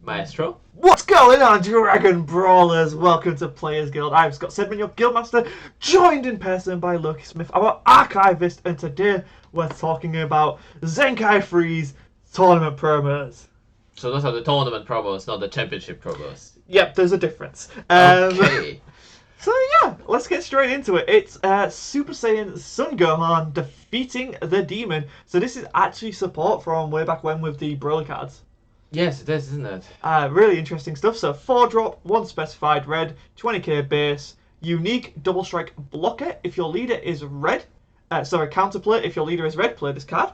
Maestro. What's going on, Dragon Brawlers? Welcome to Players Guild. I'm Scott Sedman, your Guildmaster, joined in person by Loki Smith, our archivist, and today we're talking about Zenkai Freeze tournament promos. So those are the tournament promos, not the championship promos. Yep, there's a difference. Okay. So yeah, let's get straight into it. It's Super Saiyan Son Gohan defeating the Demon. So this is actually support from way back when with the Broly cards. Yes, it is, isn't it? Really interesting stuff. So 4-drop, 1 specified red, 20k base, unique double strike blocker. If your leader is red, counterplay. If your leader is red, play this card.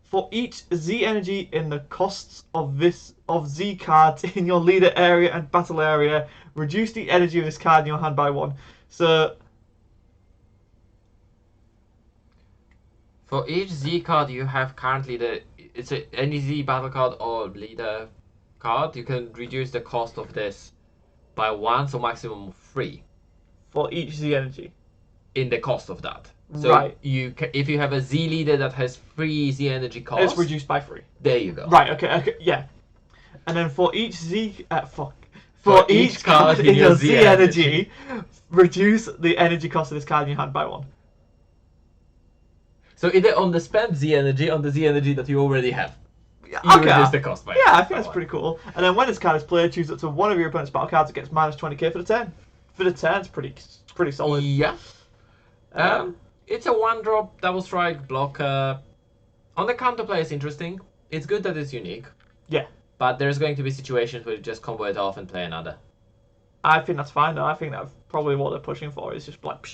For each Z energy in the costs of Z cards in your leader area and battle area, reduce the energy of this card in your hand by 1. So for each Z card you have currently any Z battle card or leader card, you can reduce the cost of this by 1, so maximum of 3. For each Z energy. In the cost of that. So right. If you have a Z leader that has 3 Z energy cost, it's reduced by 3. There you go. Right. Okay. Yeah. And then for each for each card in your Z energy, reduce the energy cost of this card in your hand by 1. So either on the spent Z energy, on the Z energy that you already have. Yeah, you reduce the cost by Yeah, I think that's 1. pretty cool. And then when this card is played, choose up to one of your opponent's battle cards that gets minus 20k for the turn. For the turn, it's pretty solid. Yeah. It's a 1-drop double strike blocker. On the counterplay, it's interesting. It's good that it's unique. Yeah. But there's going to be situations where you just combo it off and play another. I think that's fine though. I think that's probably what they're pushing for. Is just like.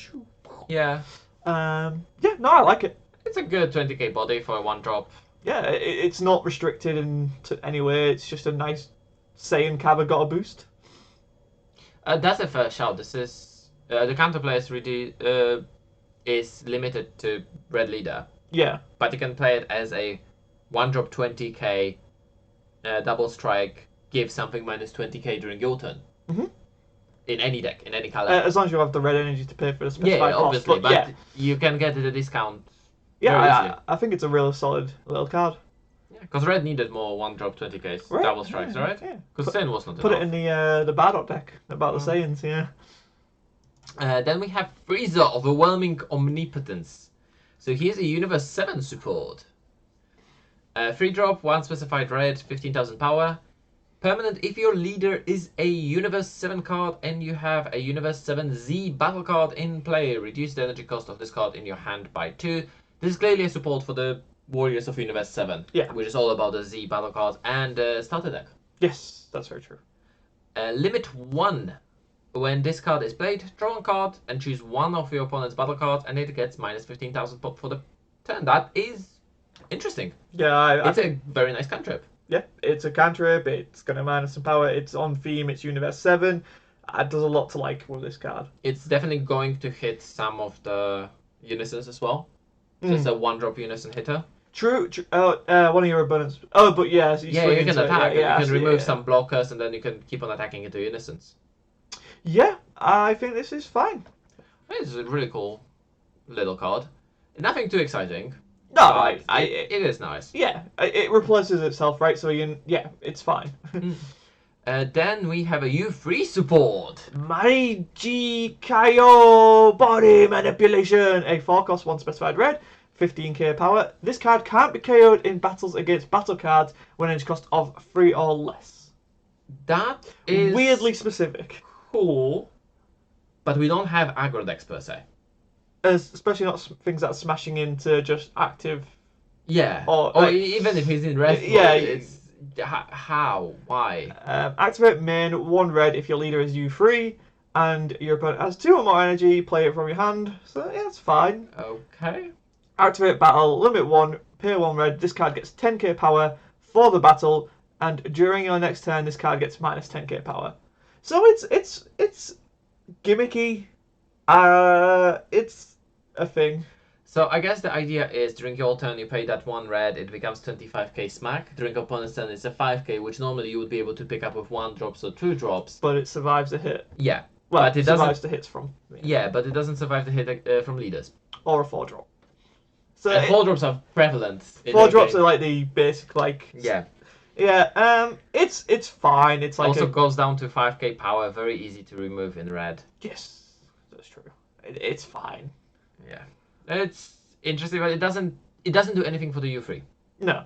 Yeah. Yeah. No, I like it. It's a good 20k body for a 1-drop. Yeah, it's not restricted in any way. It's just a nice Saiyan Kaba got a boost. That's a fair shout. This is the counterplay is limited to red leader. Yeah. But you can play it as a 1-drop 20k double strike, give something minus 20k during your turn. Mm-hmm. In any deck, in any color. As long as you have the red energy to pay for the specified cost. Obviously, but you can get the discount. Yeah, I think it's a really solid little card. Yeah, because red needed more 1-drop 20k double strikes, right? Yeah. Because Saiyan was not Put enough. it in the Bardock deck about the Saiyans, yeah. Then we have Frieza, Overwhelming Omnipotence. So here's a Universe 7 support. 3-drop, 1 specified red, 15,000 power. Permanent, if your leader is a Universe 7 card and you have a Universe 7 Z battle card in play, reduce the energy cost of this card in your hand by 2. This is clearly a support for the Warriors of Universe 7, which is all about the Z battle cards and starter deck. Yes, that's very true. Limit 1. When this card is played, draw 1 card and choose one of your opponent's battle cards, and it gets minus 15,000 pop for the turn. That is interesting. Yeah, it's a very nice cantrip. Yeah, it's a cantrip. It's going to minus some power. It's on theme. It's Universe 7. It does a lot to like with this card. It's definitely going to hit some of the unisons as well. Just a 1-drop unison hitter. True. One of your opponents. Oh, but yeah. So you can attack. You can remove some blockers, and then you can keep on attacking into unisons. Yeah, I think this is fine. It's a really cool little card. Nothing too exciting. No, it is nice. Yeah, it replaces itself, right? So it's fine. Then we have a U3 support. Maiji Kaio Body Manipulation. A 4-cost 1 specified red, 15k power. This card can't be KO'd in battles against battle cards when energy cost of 3 or less. That is weirdly specific. Cool, but we don't have aggro decks per se. Especially not things that are smashing into just active. Yeah. Or even if he's in rest. Yeah. It's how? Why? Activate main 1 red if your leader is U3 and your opponent has 2 or more energy. Play it from your hand. So yeah, it's fine. Okay. Activate battle. Limit 1. Pay 1 red. This card gets 10k power for the battle, and during your next turn, this card gets minus 10k power. So it's gimmicky. It's a thing. So I guess the idea is during your turn you pay that 1 red, it becomes 25k smack. During opponent's turn it's a 5k, which normally you would be able to pick up with 1-drops or 2-drops. But it survives a hit. Yeah. Well, but it survives the hits from. Yeah, but it doesn't survive the hit from leaders. Or a 4-drop. So 4-drops are prevalent. 4-drops are like the basic, like. Yeah. Yeah, it's fine. It's like Also goes down to 5k power, very easy to remove in red. yes, that's true. It's fine. Yeah, it's interesting, but it doesn't do anything for the U3, No,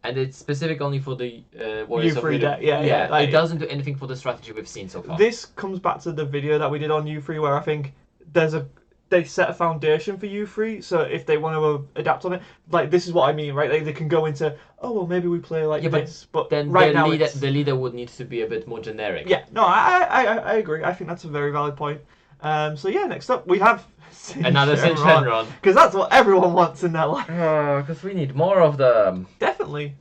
and it's specific only for the Warriors of U3 Freedom. deck. Yeah. It Like, doesn't do anything for the strategy we've seen so far. this comes back to the video that we did on U3, where I think they set a foundation for U3. So if they want to adapt on it, like this is what I mean, right? They can go into well maybe we play like Yeah, but this, but then right the now leader, it's... the leader would need to be a bit more generic. Yeah, no, I agree. I think that's a very valid point. So yeah, next up we have Another Sin Shenron. because that's what everyone wants in their life. Because we need more of them. Definitely.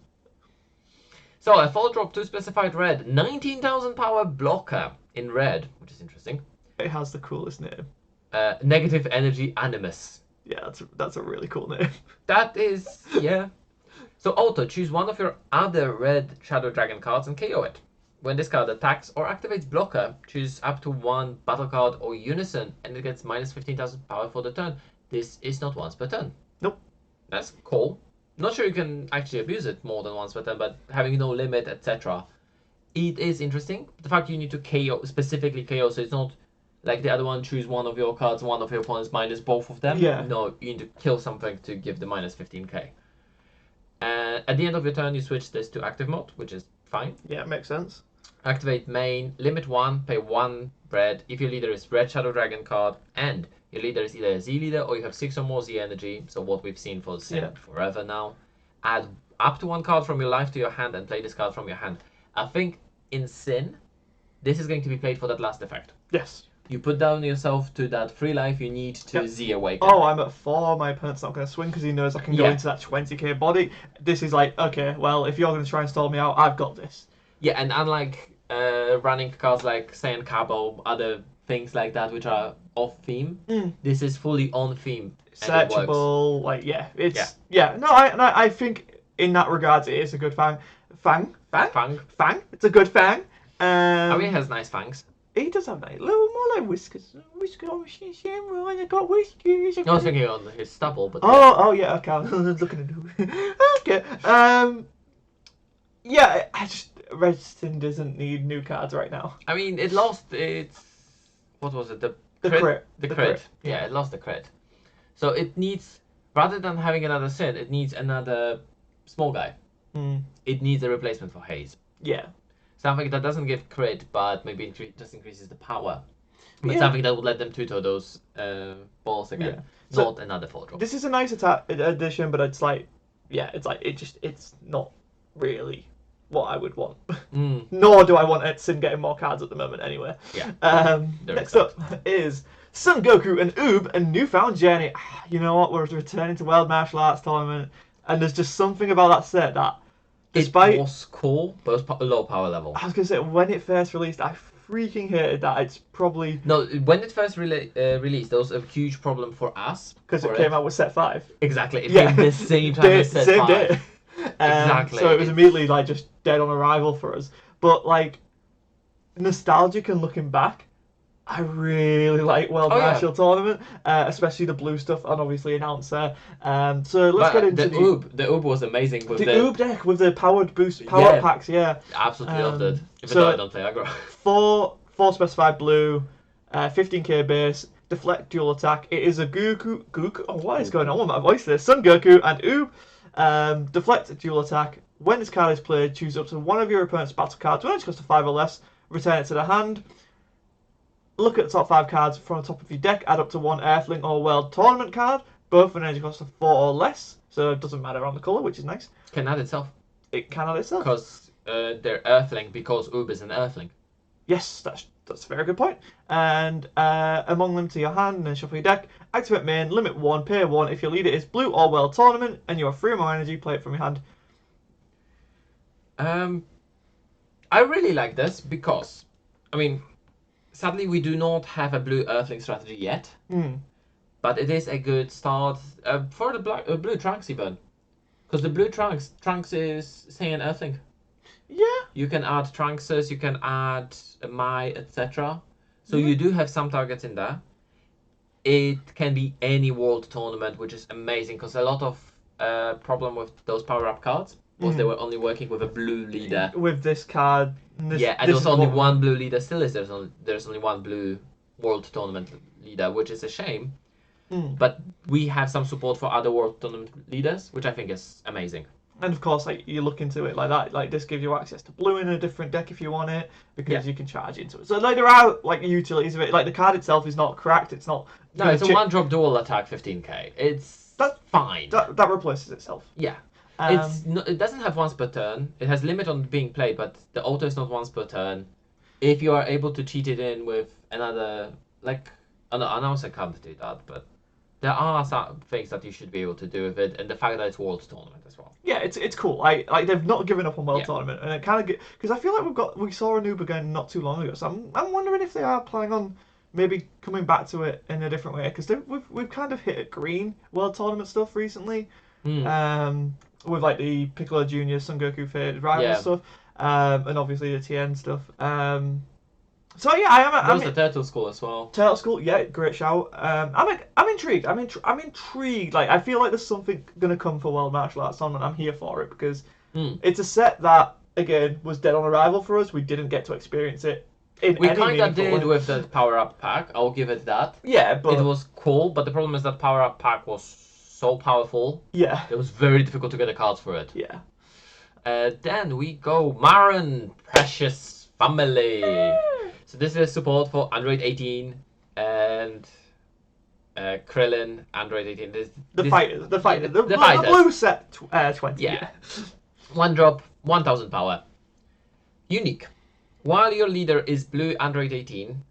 So a 4-drop 2 specified red, 19,000 power blocker in red, which is interesting. It has the coolest name. Negative energy animus. Yeah, that's a really cool name. That is, yeah. So auto, choose one of your other red Shadow Dragon cards and KO it. When this card attacks or activates blocker, choose up to one battle card or unison and it gets minus 15,000 power for the turn. This is not once per turn. Nope. That's cool. Not sure you can actually abuse it more than once per turn, but having no limit, etc. It is interesting. The fact you need to KO, specifically KO, so it's not like the other one, choose one of your cards, one of your opponents minus both of them. Yeah. No, you need to kill something to give the minus 15k. At the end of your turn, you switch this to active mode, which is fine. Yeah, it makes sense. Activate main, limit 1, pay 1 red. If your leader is red Shadow Dragon card, and your leader is either a Z leader or you have 6 or more Z energy, so what we've seen for Sin forever now. Add up to 1 card from your life to your hand and play this card from your hand. I think in Sin, this is going to be played for that last effect. Yes. You put down yourself to that 3 life you need to Z awaken. Oh, I'm at 4. My opponent's not going to swing because he knows I can go into that 20k body. This is like, okay, well, if you're going to try and stall me out, I've got this. Yeah, and unlike running cards like Saiyan Cabo, other things like that which are off theme, this is fully on theme. Searchable, like no, I think in that regards it is a good fang. Fang. It's a good fang. I mean, he has nice fangs. He does have nice little more like whiskers. Whiskers on Shenron. I got whiskers. I was thinking on his stubble, but oh yeah, okay. I was looking at him. Okay. Yeah, I just Redstone doesn't need new cards right now. I mean, it lost its what was it? The crit. The crit. Yeah, it lost the crit. So it needs, rather than having another Sin, it needs another small guy. It needs a replacement for Haze. Yeah. Something that doesn't give crit, but maybe just increases the power. But something that would let them tutor those balls again. So not another 4-drop. This is a nice addition, but it's like, it's not really what I would want. Nor do I want Sin getting more cards at the moment anyway. Yeah. Next up is Son Goku and Oob, a newfound journey. You know what? We're returning to World Martial Arts Tournament, and there's just something about that set that, despite it was cool, but it was low power level. I was gonna say when it first released, I freaking hated that. It's probably when it first released, there was a huge problem for us because it came out with set 5. Exactly, it came the same time as set 5. Day. Exactly. So it was immediately like just dead on arrival for us. But like nostalgic and looking back, I really like World Martial Tournament, especially the blue stuff and obviously Announcer. So let's get into the Oob. The Oob was amazing with the Oob deck with the powered boost power packs. Yeah, absolutely loved it. Even though I don't play aggro. 4 specified blue, 15k base, deflect dual attack. It is a Goku. Oh, what is going on with my voice there? Son Goku and Oob. Deflect dual attack. When this card is played, choose up to one of your opponent's battle cards. When it costs 5 or less, return it to the hand. Look at the top 5 cards from the top of your deck. Add up to 1 Earthling or World Tournament card. Both an energy cost of 4 or less, so it doesn't matter on the colour, which is nice. Can add itself. It can add itself. Because they're Earthling, because Oob is an Earthling. Yes, that's a very good point. And among them to your hand and then shuffle your deck. Activate main, limit 1, pay 1. If your leader is blue or World Tournament and you have 3 or more energy, play it from your hand. I really like this because, I mean, sadly we do not have a blue Earthling strategy yet. But it is a good start for the blue Trunks even. Because the blue Trunks is, say, an Earthling. Yeah. You can add Trunkses, you can add Mai, etc. So you do have some targets in there. It can be any world tournament, which is amazing because a lot of problem with those power-up cards was they were only working with a blue leader. With this card. This, Yeah, and this there was is only what- one blue leader. Still is there's only one blue World Tournament leader, which is a shame. But we have some support for other World Tournament leaders, which I think is amazing. And of course, like you look into it like that, like this gives you access to blue in a different deck if you want it, because you can charge into it. So like there are like utilities of it. Like the card itself is not cracked. It's not. No, it's a one-drop dual attack 15k. That's fine. That replaces itself. Yeah. It doesn't have once per turn. It has limit on being played, but the auto is not once per turn. If you are able to cheat it in with another, like, an announcer can't do that, but there are some things that you should be able to do with it, and the fact that it's World Tournament as well. Yeah, it's cool. Like they've not given up on World Yeah. Tournament, and it kind of because I feel like we saw a noob again not too long ago. So I'm wondering if they are planning on maybe coming back to it in a different way, because we've kind of hit a green World Tournament stuff recently. With like the Piccolo Junior, Son Goku Faded Rival stuff, and obviously the TN stuff. So yeah, There's the Turtle School as well. Turtle School, yeah, great shout. I'm intrigued. I'm intrigued. Like I feel like there's something gonna come for World Martial Arts Tournament. I'm here for it because it's a set that again was dead on arrival for us. We didn't get to experience it. We kind of did with the Power Up pack. I'll give it that. Yeah, but it was cool. But the problem is that Power Up pack was so powerful. Yeah. It was very difficult to get the cards for it. Yeah. Then we go Marin Precious Family. So this is support for Android 18 and Krillin Android 18. The fighters. The fighters. blue set 20. Yeah. One drop, 1000 power. Unique. While your leader is blue Android 18,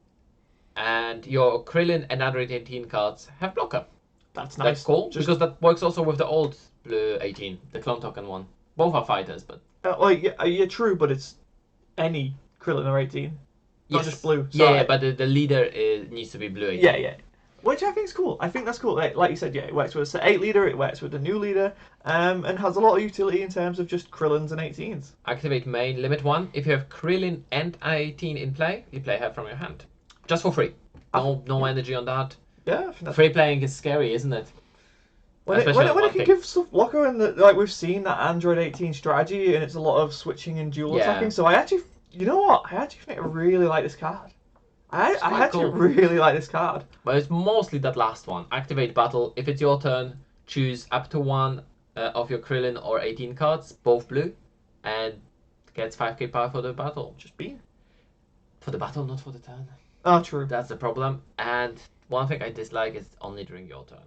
and your Krillin and Android 18 cards have blocker. That's nice. That's cool, because that works also with the old blue 18, the clone token one. Both are fighters, but... yeah, true, but it's any Krillin or 18. Not just blue. So yeah, but the leader needs to be blue 18. Yeah. Which I think is cool. I think that's cool. Like you said, yeah, it works with the 8 leader, it works with the new leader, and has a lot of utility in terms of just Krillins and 18s. Activate main, limit 1. If you have Krillin and 18 in play, you play her from your hand. Just for free. No energy on that. Yeah, I think that's... Free playing is scary, isn't it? When it can give stuff blocker, and like we've seen that Android 18 strategy, and it's a lot of switching and dual attacking. So I actually, you know what? I actually think I really like this card. I actually really like this card. But it's mostly that last one. Activate battle. If it's your turn, choose up to one of your Krillin or 18 cards, both blue, and gets 5k power for the battle. Just be. For the battle, not for the turn. Oh, true. That's the problem. And one thing I dislike is only during your turn.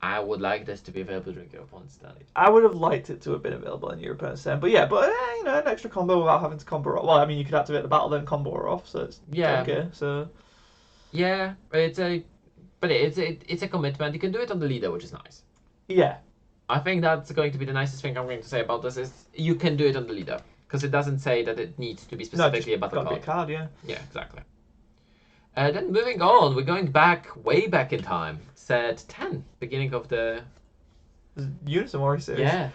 I would like this to be available during your opponent's turn. I would have liked it to have been available in your opponent's turn, but yeah, an extra combo without having to combo. Well, I mean, you could activate the battle then combo her off, so it's okay. So yeah, it's a commitment. You can do it on the leader, which is nice. Yeah, I think that's going to be the nicest thing I'm going to say about this is you can do it on the leader because it doesn't say that it needs to be specifically a battle card. Be a card, yeah. Yeah, exactly. Then moving on, we're going way back in time. Set 10, beginning of the Unison Warrior series. Yeah.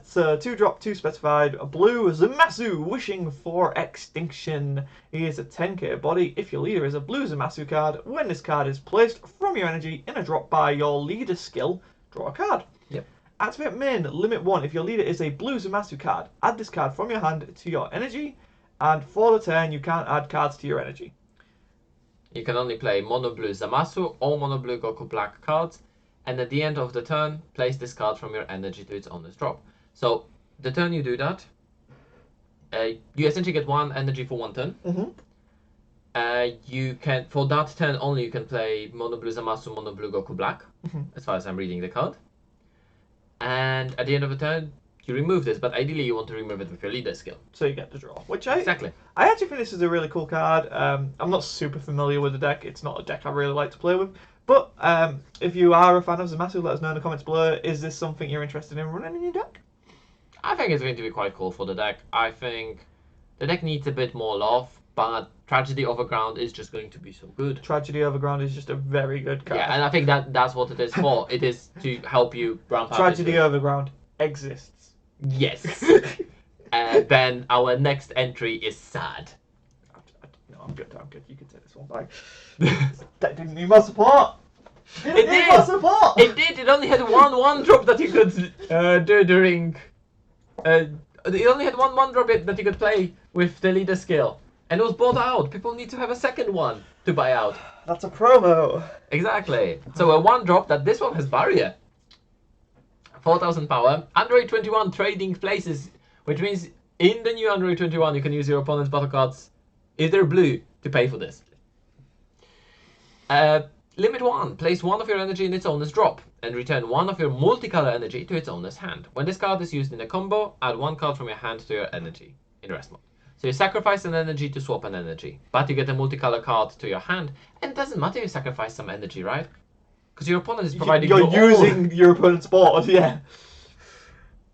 So 2-drop, 2 specified, a blue Zamasu wishing for extinction. He is a 10k body. If your leader is a blue Zamasu card, when this card is placed from your energy in a drop by your leader skill, draw a card. Yep. Activate main, limit 1. If your leader is a blue Zamasu card, add this card from your hand to your energy, and for the turn you can't add cards to your energy. You can only play mono blue Zamasu or mono blue Goku Black cards, and at the end of the turn, place this card from your energy to its owner's drop. So, the turn you do that, you essentially get 1 energy for 1 turn. You can, for that turn only, you can play mono blue Zamasu, mono blue Goku Black, as far as I'm reading the card. And at the end of the turn, you remove this, but ideally you want to remove it with your leader skill. So you get to draw, which Exactly. I actually think this is a really cool card. I'm not super familiar with the deck. It's not a deck I really like to play with. But if you are a fan of Zamasu, let us know in the comments below. Is this something you're interested in running in your deck? I think it's going to be quite cool for the deck. I think the deck needs a bit more love, but Tragedy Overground is just going to be so good. Tragedy Overground is just a very good card. Yeah, and I think that's what it is for. It is to help you ramp up. Tragedy Overground exists. Yes. Then our next entry is sad. No, I'm good. You can take this one. That didn't need my support. It It got did! support! It did! It only had one drop that you could do during... it only had one drop that you could play with the leader skill. And it was bought out. People need to have a second one to buy out. That's a promo. Exactly. So a one drop that this one has barrier. 4,000 power. Android 21 trading places, which means in the new Android 21 you can use your opponent's battle cards, if they're blue, to pay for this. Limit 1. Place one of your energy in its owner's drop and return one of your multicolor energy to its owner's hand. When this card is used in a combo, add one card from your hand to your energy in rest mode. So you sacrifice an energy to swap an energy, but you get a multicolor card to your hand, and it doesn't matter if you sacrifice some energy, right? Because your opponent is providing You're you using your opponent's board, yeah.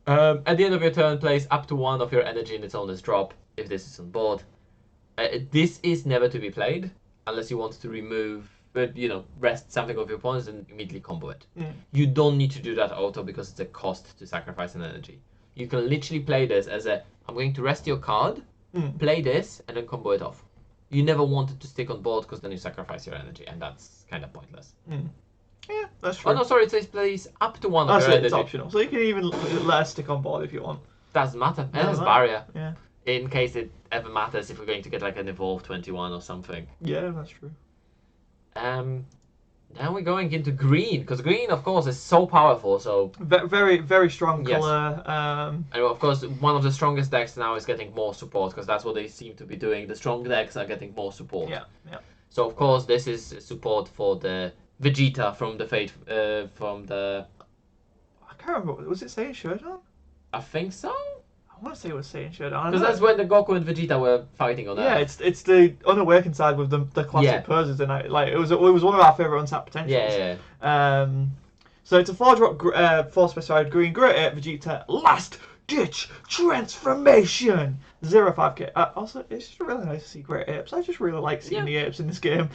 At the end of your turn, place up to one of your energy in its owner's drop, if this is on board. This is never to be played, unless you want to remove, rest something of your opponent's and immediately combo it. You don't need to do that auto because it's a cost to sacrifice an energy. You can literally play this as I'm going to rest your card, play this, and then combo it off. You never want it to stick on board because then you sacrifice your energy, and that's kind of pointless. Yeah, that's true. Oh no, sorry, it says place up to one of your energy. It's optional. So you can even let us stick on board if you want. Doesn't matter. It has Doesn't barrier. Yeah. In case it ever matters if we're going to get like an Evolve 21 or something. Yeah, that's true. Now we're going into green, because green, of course, is so powerful. So Very, very strong Yes. color. and of course, one of the strongest decks now is getting more support, because that's what they seem to be doing. The strong decks are getting more support. Yeah. So of course, this is support for the Vegeta from the Fate, from the. I can't remember. Was it Saiyan Shodan? I think so. I want to say it was Saiyan Shodan. Because that's when the Goku and Vegeta were fighting on Earth. Yeah, it's the unawakened side with the classic Yeah. poses, and it was one of our favorite untapped potentials. Yeah. So it's a 4-drop, 4 specified green, Great Ape Vegeta, Last Ditch Transformation, 0-5k. Also, it's just really nice to see Great Apes. I just really like seeing the apes in this game.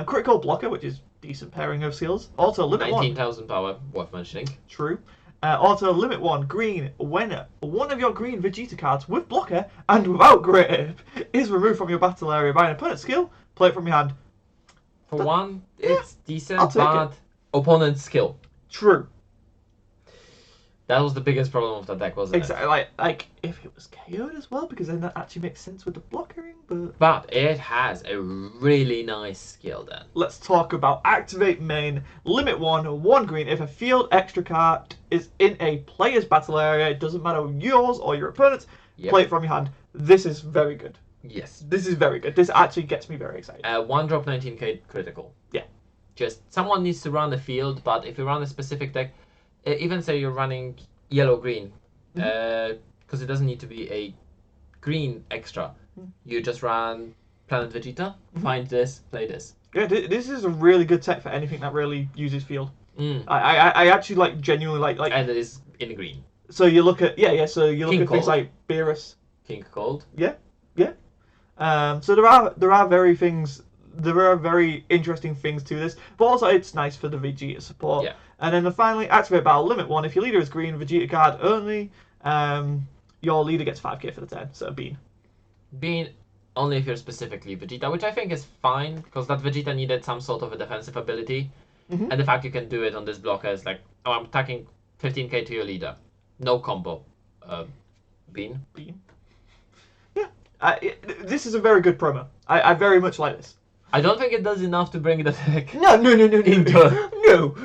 Critical Blocker, which is decent pairing of skills. Auto Limit 1. 19,000 power, worth mentioning. True. Auto Limit 1, green, when one of your green Vegeta cards with Blocker and without Great Ape is removed from your battle area by an opponent's skill, play it from your hand. For one, it's decent, I'll take but opponent's skill. True. That was the biggest problem of the deck, wasn't Exactly. Like if it was KO'd as well, because then that actually makes sense with the blockering. But it has a really nice skill then. Let's talk about Activate Main. Limit 1 green. If a field extra card is in a player's battle area, it doesn't matter yours or your opponent's, play it from your hand. This is very good. Yes. This is very good. This actually gets me very excited. 1-drop 19k critical. Yeah. Just someone needs to run the field, but if you run a specific deck, even say you're running yellow-green, because it doesn't need to be a green extra. You just run Planet Vegeta, find this, play this. Yeah, this is a really good tech for anything that really uses field. I actually genuinely like. And it is in green. So you look at So you look King at things Cold. like Beerus. King Cold. Yeah. So there are very interesting things to this, but also it's nice for the Vegeta support. Yeah. And then finally, activate battle limit 1. If your leader is green, Vegeta card only, your leader gets 5k for the turn. So Bean. Being only if you're specifically Vegeta, which I think is fine, because that Vegeta needed some sort of a defensive ability. And the fact you can do it on this blocker is like, oh, I'm attacking 15k to your leader. No combo. Bean. Yeah. This is a very good promo. I very much like this. I don't think it does enough to bring the deck. No. Into- No.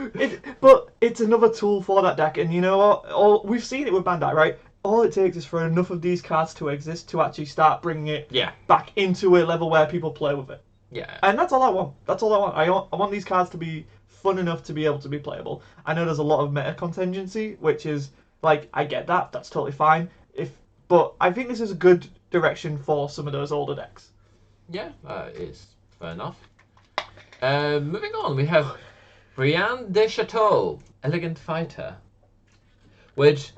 But it's another tool for that deck, and you know what? We've seen it with Bandai, right? All it takes is for enough of these cards to exist to actually start bringing it back into a level where people play with it. Yeah. And that's all I want. I want these cards to be fun enough to be able to be playable. I know there's a lot of meta contingency, which is I get that. That's totally fine. But I think this is a good direction for some of those older decks. Yeah, is fair enough. Moving on, we have Brian de Chateau, Elegant Fighter. Which,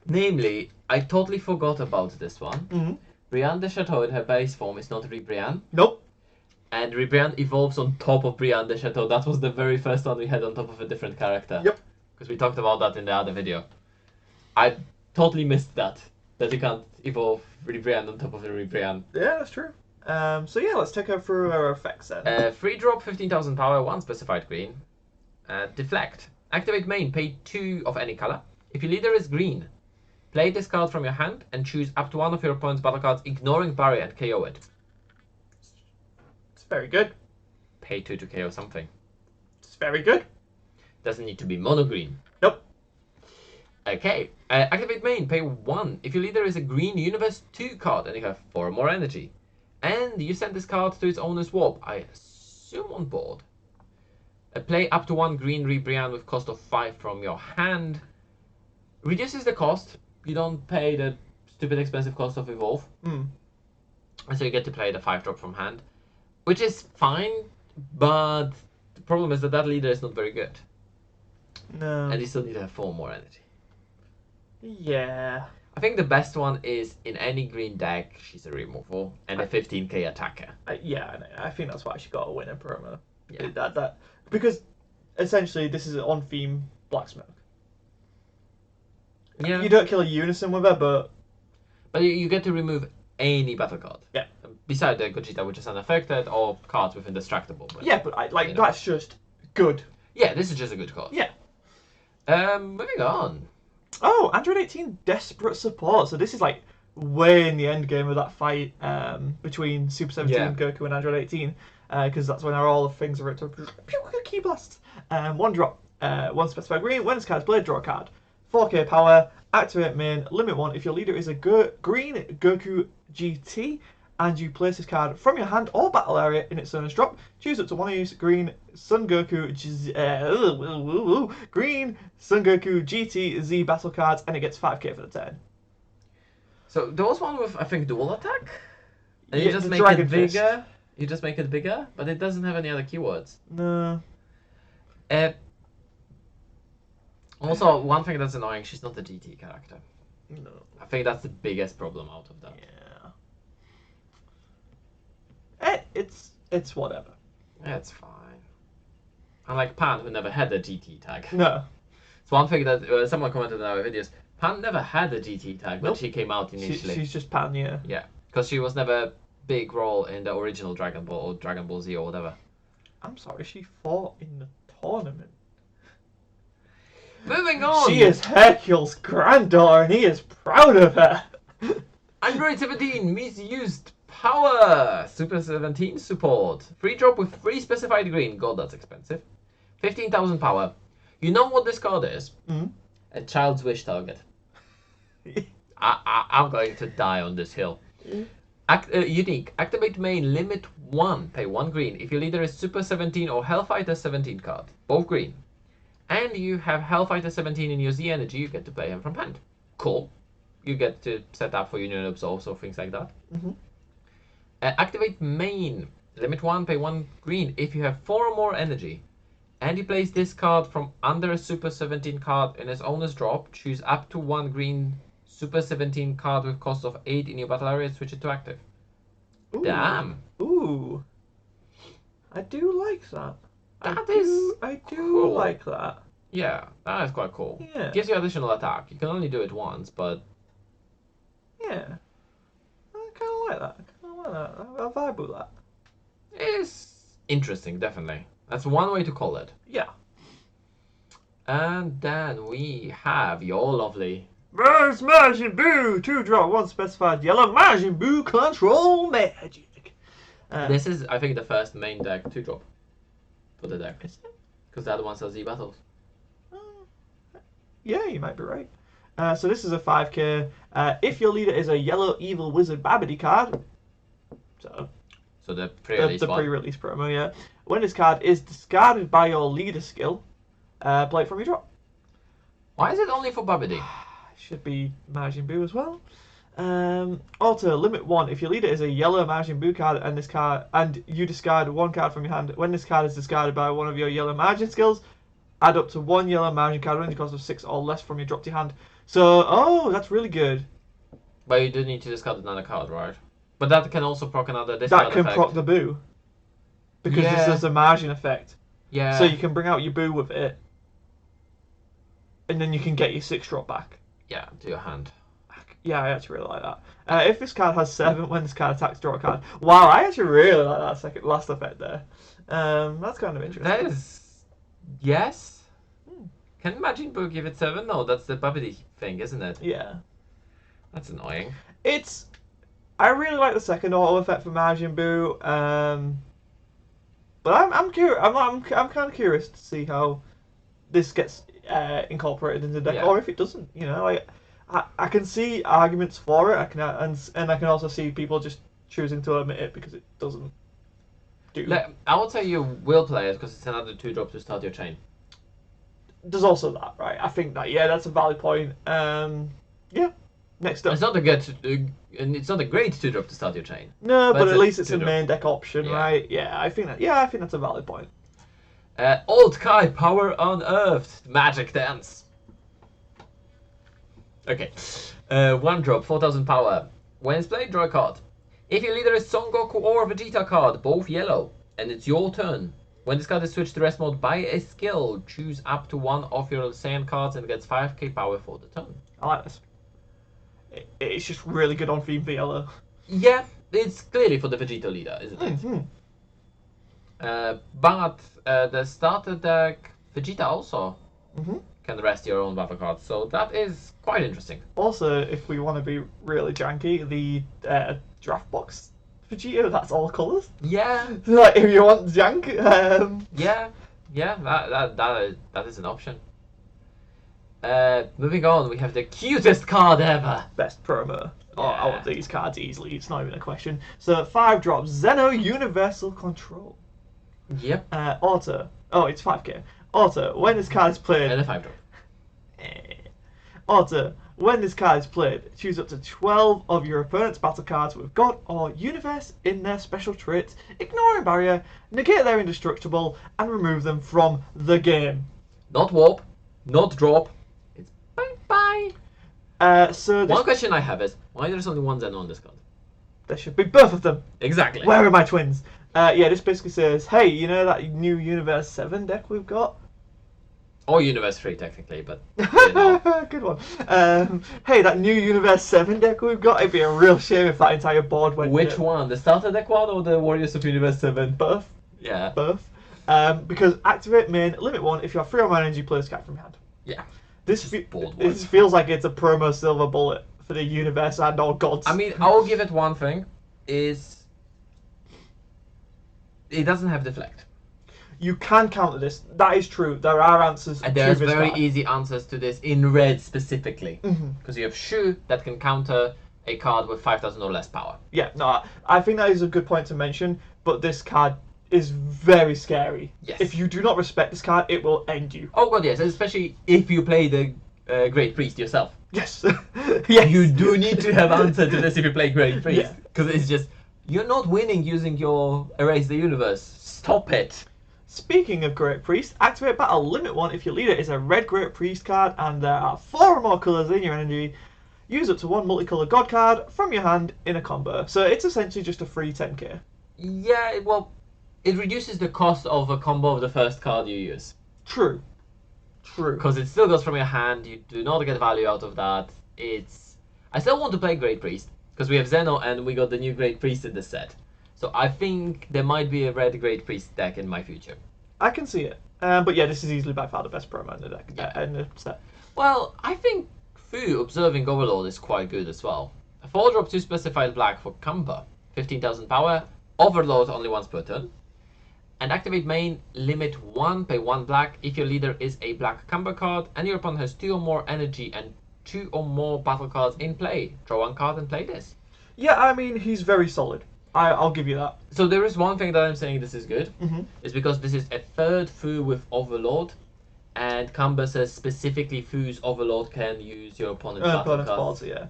namely, I totally forgot about this one. Brian de Chateau in her base form is not Ribrianne. Nope. And Ribrianne evolves on top of Brian de Chateau. That was the very first one we had on top of a different character. Yep. Because we talked about that in the other video. I totally missed that you can't evolve Ribrianne on top of the Ribrianne. Yeah, that's true. So yeah, let's take her through her effects then. 3-drop, 15,000 power, 1 specified green. Deflect. Activate main, pay 2 of any color. If your leader is green, play this card from your hand and choose up to one of your opponent's battle cards, ignoring barrier, and KO it. It's very good. Pay 2 to KO something. It's very good. Doesn't need to be mono green. Nope. Okay. Activate main, pay 1. If your leader is a green Universe 2 card and you have 4 more energy, and you send this card to its owner's warp, I assume on board. Play up to 1 green Ribrianne with cost of 5 from your hand. Reduces the cost. You don't pay the stupid expensive cost of Evolve. And so you get to play the 5-drop from hand. Which is fine, but the problem is that that leader is not very good. No. And you still need to have 4 more energy. Yeah. I think the best one is in any green deck, she's a removal and a 15k attacker. Yeah, I think that's why she got a winner promo. Yeah. That because essentially this is on theme Black Smoke. Yeah. You don't kill a unison with her, but you get to remove any battle card. Yeah. Beside the Gogeta, which is unaffected, or cards with Indestructible. But, yeah, but that's just good. Yeah, this is just a good card. Yeah. Moving on. Oh, Android 18 Desperate Support. So this is like way in the end game of that fight between Super 17 Goku and Android 18, because that's when all the things are to key blasts. 1 drop, 1 specified green. When this card is played, draw a card. 4k power. Activate main. Limit 1. If your leader is a green Goku GT and you place this card from your hand or battle area in its owner's drop, choose up to one of these green Sun Goku green Sun Goku GT Z battle cards, and it gets 5k for the turn. So there was one with, I think, dual attack, and Yeah, you just the make Dragon it Fist. bigger. You just make it bigger, but it doesn't have any other keywords. No. Also, one thing that's annoying, she's not a GT character. No. I think that's the biggest problem out of that. Yeah. It's whatever. Yeah, it's fine. Unlike Pan, who never had a GT tag. No. It's one thing that someone commented in our videos. Pan never had a GT tag when Nope. she came out initially. She's just Pan, yeah. Yeah, because she was never a big role in the original Dragon Ball or Dragon Ball Z or whatever. I'm sorry, she fought in the tournament. Moving on! She is Hercule's granddaughter and he is proud of her. Android 17 misused power. Super 17 support. 3 drop with 3 specified green. God, that's expensive. 15,000 power. You know what this card is? A child's wish target. I'm going to die on this hill. Unique. Activate main. Limit 1. Pay 1 green. If your leader is Super 17 or Hellfighter 17 card. Both green. And you have Hellfighter 17 in your Z energy, you get to play him from hand. Cool. You get to set up for Union Absolves or things like that. Activate main. Limit 1, pay 1 green. If you have 4 or more energy, and he plays this card from under a Super 17 card in his owner's drop, choose up to 1 green Super 17 card with cost of 8 in your battle area and switch it to active. Ooh. Damn. Ooh. I do like that. I do cool. like that. Yeah, that is quite cool. Yeah. Gives you additional attack. You can only do it once, but... Yeah. I kind of like that. I vibe with that. It's interesting, definitely. That's one way to call it. Yeah. And then we have your lovely... Burst Majin Buu! 2 drop, 1 specified yellow Majin Buu control magic. This is, I think, the first main deck 2-drop for the deck. Is it? Because the other ones are Z battles. Yeah, you might be right. So this is a 5k. If your leader is a yellow evil wizard Babidi card, so the pre-release the one. pre-release promo, yeah. When this card is discarded by your leader skill, play it from your drop. Why is it only for Babidi? Should be Majin Buu as well. Alter limit 1. If your leader is a yellow Majin Buu card and you discard 1 card from your hand, when this card is discarded by one of your yellow Majin skills, add up to 1 yellow Majin card with a cost of 6 or less from your drop to your hand. So, that's really good. But you do need to discard another card, right? But that can also proc another discard That can effect. proc the Buu. Because Yeah. this is a Majin effect. Yeah. So you can bring out your Buu with it. And then you can get your 6 drop back. Yeah, to your hand. Yeah, I actually really like that. If this card has 7, when this card attacks, draw a card. Wow, I actually really like that last effect there. That's kind of interesting. That is Yes. Can Majin Buu give it 7? No, that's the Babidi thing, isn't it? Yeah. That's annoying. I really like the second auto effect for Majin Buu. But I'm curious. I'm kind of curious to see how this gets incorporated into the deck, Yeah. or if it doesn't. I can see arguments for it. And I can also see people just choosing to omit it because it doesn't do. I would say you will play it because it's another 2-drop to start your chain. There's also that, right? I think that that's a valid point. Yeah. Next up. It's not a good, and it's not a great 2-drop to start your chain. No, but at least it's a 2-drop. main deck option, Yeah. right? Yeah, I think that's a valid point. Old Kai Power Unearthed Magic Dance. Okay. 1-drop, 4000 power. When it's played, draw a card. If your leader is Son Goku or Vegeta card, both yellow, and it's your turn. When this card is switched to rest mode by a skill, choose up to one of your Saiyan cards and gets 5k power for the turn. I like this. It's just really good on theme for yellow. Yeah, it's clearly for the Vegeta leader, isn't it? Mm-hmm. But the starter deck, Vegeta also Mm-hmm. can rest your own battle cards, so that is quite interesting. Also, if we want to be really janky, the draft box Vegeta, that's all colours. Yeah, Like, if you want jank, yeah, that is an option. Moving on, we have the cutest card ever. best promo. Oh, I Yeah. want these cards easily, it's not even a question. So, 5 drops, Zeno Universal Control. Yep, Auto. Oh, it's 5k. Auto, when this card is played... and a 5-drop. Auto, when this card is played, choose up to 12 of your opponent's battle cards with God or Universe in their special traits, ignoring barrier, negate their indestructible, and remove them from the game. Not warp, not drop. It's bye-bye. So One question I have is, why there's only one Zeno on this card? there should be both of them. Exactly. Where are my twins? This basically says, hey, you know that new Universe 7 deck we've got? Or Universe 3, technically, but, you know. Good one. Hey, that new Universe 7 deck we've got, it'd be a real shame if that entire board went... Which one? The starter deck one or the Warriors of Universe 7? Both. Yeah. Both. Because activate main, limit 1, if you have 3 or more energy, play this card from your hand. Yeah. This board this one. feels like it's a promo silver bullet for the Universe and all gods. I mean, I will give it one thing, is... It doesn't have deflect. You can counter this. That is true. There are answers And to there's this very card. easy answers to this in red specifically. Mhm. Because you have Shu that can counter a card with 5,000 or less power. Yeah, no, I think that is a good point to mention, but this card is very scary. Yes. If you do not respect this card, it will end you. Oh god, yes, especially if you play the Great Priest yourself. Yes. Yes. You do need to have answer to this if you play Great Priest. Yeah. Because it's just, you're not winning using your Erase the Universe. Stop it. Speaking of Great Priest, activate battle limit 1 if your leader is a red Great Priest card and there are 4 or more colours in your energy. Use up to 1 multicolour god card from your hand in a combo. So it's essentially just a free 10k. Yeah, well, it reduces the cost of a combo of the first card you use. True. True. Because it still goes from your hand, you do not get value out of that. I still want to play Great Priest, because we have Zeno and we got the new Great Priest in this set. So I think there might be a red Great Priest deck in my future. I can see it. But yeah, this is easily by far the best promo in the deck. Yeah. In the set. Well, I think Fu Observing Overlord is quite good as well. A 4-drop 2 specified black for Kamba. 15,000 power, Overload only once per turn. And activate main, limit 1, pay 1 black if your leader is a black Kamba card and your opponent has 2 or more energy and 2 or more battle cards in play. Draw 1 card and play this. Yeah, I mean, he's very solid. I'll give you that. So there is one thing that I'm saying this is good, Mm-hmm. is because this is a 3rd Fu with Overlord, and Kamba says specifically Fu's Overlord can use your opponent's battle Opponent's cards. balls, yeah.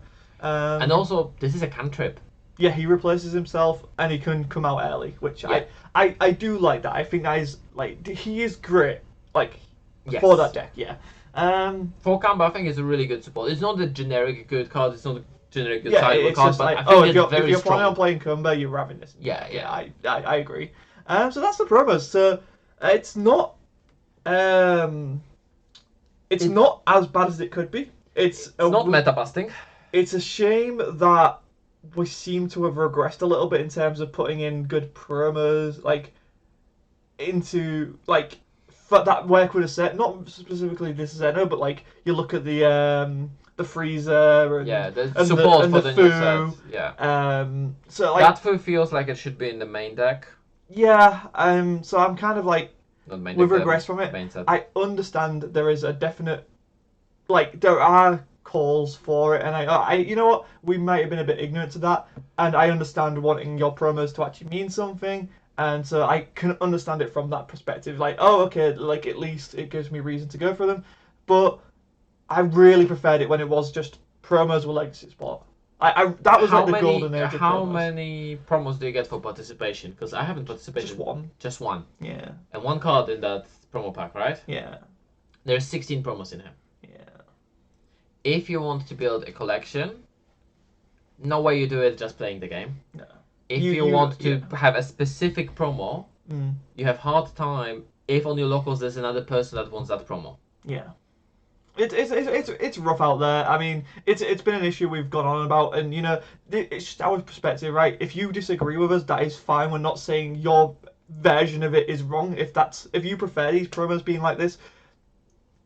And also, this is a cantrip. Yeah, he replaces himself and he can come out early, which Yeah. I do like that. I think that is, like, he is great, like, Yes. for that deck, yeah. For Kamba, I think it's a really good support. It's not a generic good card, it's not a generic good Yeah, sideboard it's card, just but like, I think if it's you're, very if you're strong. planning on playing Kumba, you're having this. Yeah, yeah. I agree. So that's the promos. So it's not not as bad as it could be. It's not meta busting. It's a shame that we seem to have regressed a little bit in terms of putting in good promos, like into like that work with a set, not specifically this Zeno, but like you look at the freezer and Yeah, the and support and for the the new foo. set. Yeah. So like That foo feels like it should be in the main deck. yeah, so I'm kind of like Not main with deck, regress the from it. main set. I understand there is a definite like there are calls for it, and you know what, we might have been a bit ignorant to that, and I understand wanting your promos to actually mean something, and so I can understand it from that perspective. Like, oh, okay, like at least it gives me reason to go for them, but I really preferred it when it was just promos were legacy sport. That was like the golden age of How promos. many promos do you get for participation? Because I haven't participated. Just one. Just one. Yeah. And one card in that promo pack, right? Yeah. There's 16 promos in here. Yeah. If you want to build a collection, no way you do it just playing the game. No. If you want to have a specific promo, you have hard time if on your locals there's another person that wants that promo. Yeah. It's rough out there. I mean, it's been an issue we've gone on about, and you know, it's just our perspective, right? If you disagree with us, that is fine. We're not saying your version of it is wrong. If you prefer these promos being like this,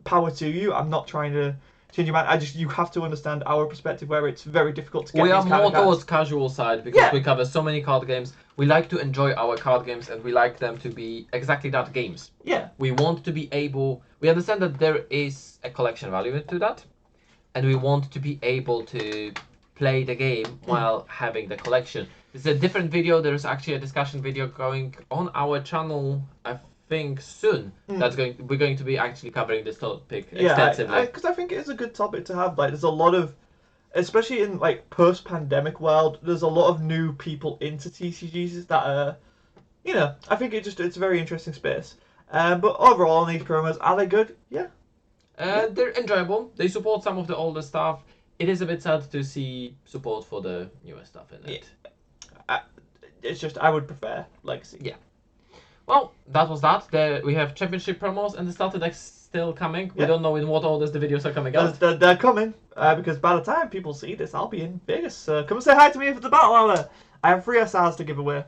power to you. I'm not trying to change your mind. You have to understand our perspective where it's very difficult to get. We are these kind more of cards. towards casual side because we cover so many card games. We like to enjoy our card games and we like them to be exactly that, games. Yeah. We want to be able. We understand that there is a collection value into that, and we want to be able to play the game while having the collection. It's a different video. There's actually a discussion video going on our channel, I think soon. We're going to be actually covering this topic extensively. Because I think it is a good topic to have. Like, there's a lot of, especially in like post-pandemic world, there's a lot of new people into TCGs that are, you know, I think it's a very interesting space. But overall, in these promos, are they good? Yeah. They're enjoyable. They support some of the older stuff. It is a bit sad to see support for the newer stuff in it. It's just I would prefer Legacy. Yeah. Well, that was that. We have championship promos and the starter deck's still coming. We don't know in what orders the videos are coming out. They're coming, because by the time people see this, I'll be in Vegas. Come and say hi to me for the battle hour. I have 3 SRs to give away.